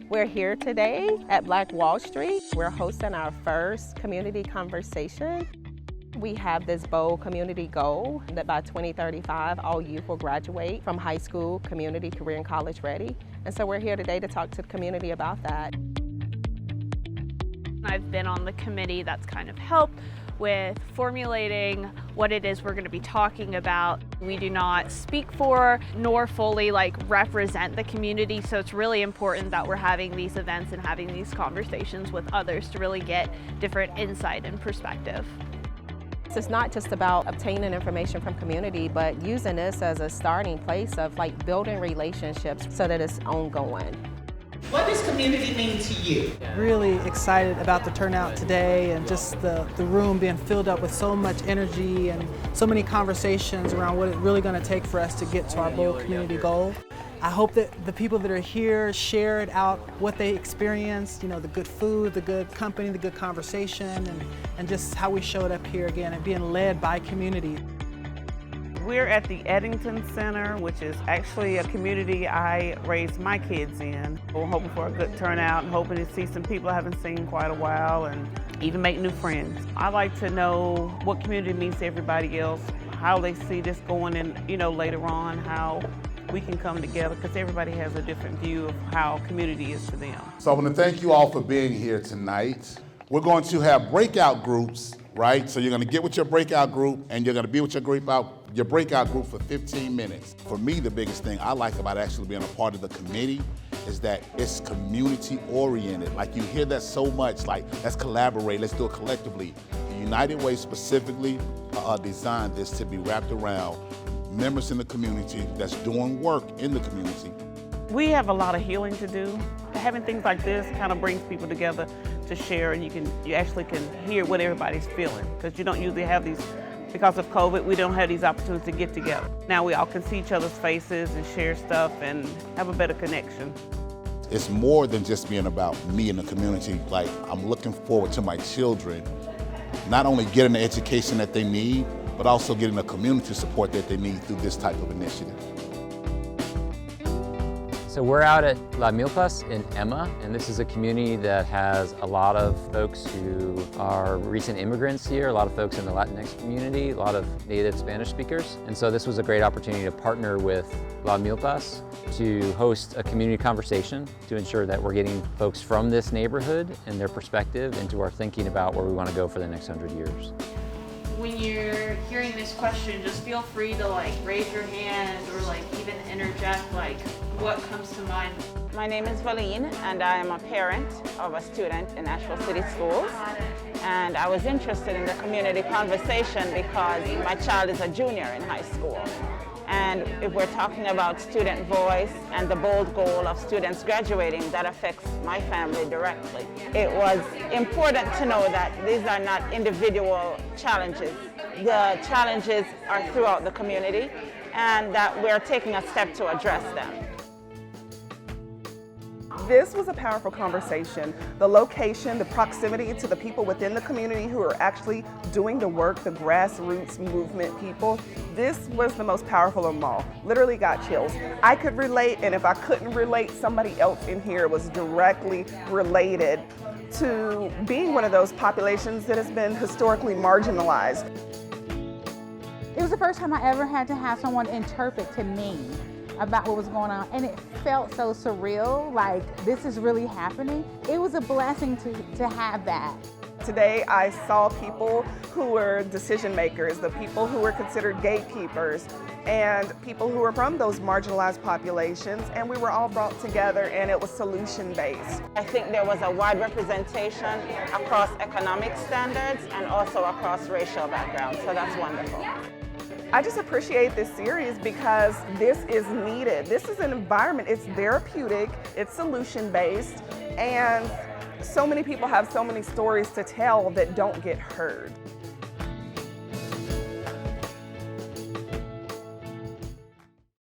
We're here today at Black Wall Street. We're hosting our first community conversation. We have this bold community goal that by 2035, all youth will graduate from high school, community, career, and college ready. And so we're here today to talk to the community about that. I've been on the committee that's kind of helped with formulating what it is we're going to be talking about. We do not speak for nor fully represent the community, so it's really important that we're having these events and having these conversations with others to really get different insight and perspective. It's not just about obtaining information from community, but using this as a starting place of building relationships so that it's ongoing. What does community mean to you? Really excited about the turnout today and just the room being filled up with so much energy and so many conversations around what it's really going to take for us to get to our bold community goal. I hope that the people that are here shared out what they experienced, the good food, the good company, the good conversation, and just how we showed up here again and being led by community. We're at the Eddington Center, which is actually a community I raised my kids in. We're hoping for a good turnout and hoping to see some people I haven't seen in quite a while and even make new friends. I like to know what community means to everybody else, how they see this going in, later on, how we can come together, because everybody has a different view of how community is to them. So I want to thank you all for being here tonight. We're going to have breakout groups, right? So you're going to get with your breakout group and you're going to be with your breakout group for 15 minutes. For me, the biggest thing I like about actually being a part of the committee is that it's community oriented. You hear that so much, let's collaborate, let's do it collectively. The United Way specifically designed this to be wrapped around members in the community that's doing work in the community. We have a lot of healing to do. Having things like this kind of brings people together to share, and you actually can hear what everybody's feeling, because you don't usually have these. Because of COVID, we don't have these opportunities to get together. Now we all can see each other's faces and share stuff and have a better connection. It's more than just being about me and the community. I'm looking forward to my children not only getting the education that they need, but also getting the community support that they need through this type of initiative. So we're out at La Milpas in Emma, and this is a community that has a lot of folks who are recent immigrants here, a lot of folks in the Latinx community, a lot of native Spanish speakers. And so this was a great opportunity to partner with La Milpas to host a community conversation to ensure that we're getting folks from this neighborhood and their perspective into our thinking about where we want to go for the next 100 years. When you're hearing this question, just feel free to raise your hand or even interject what comes to mind. My name is Valine and I am a parent of a student in Asheville City Schools. And I was interested in the community conversation because my child is a junior in high school. And if we're talking about student voice and the bold goal of students graduating, that affects my family directly. It was important to know that these are not individual challenges. The challenges are throughout the community and that we're taking a step to address them. This was a powerful conversation. The location, the proximity to the people within the community who are actually doing the work, the grassroots movement people, this was the most powerful of them all. Literally got chills. I could relate, and if I couldn't relate, somebody else in here was directly related to being one of those populations that has been historically marginalized. It was the first time I ever had to have someone interpret to me about what was going on, and it felt so surreal, this is really happening. It was a blessing to have that. Today I saw people who were decision makers, the people who were considered gatekeepers, and people who were from those marginalized populations, and we were all brought together and it was solution-based. I think there was a wide representation across economic standards and also across racial backgrounds, so that's wonderful. I just appreciate this series because this is needed. This is an environment, it's therapeutic, it's solution-based, and so many people have so many stories to tell that don't get heard.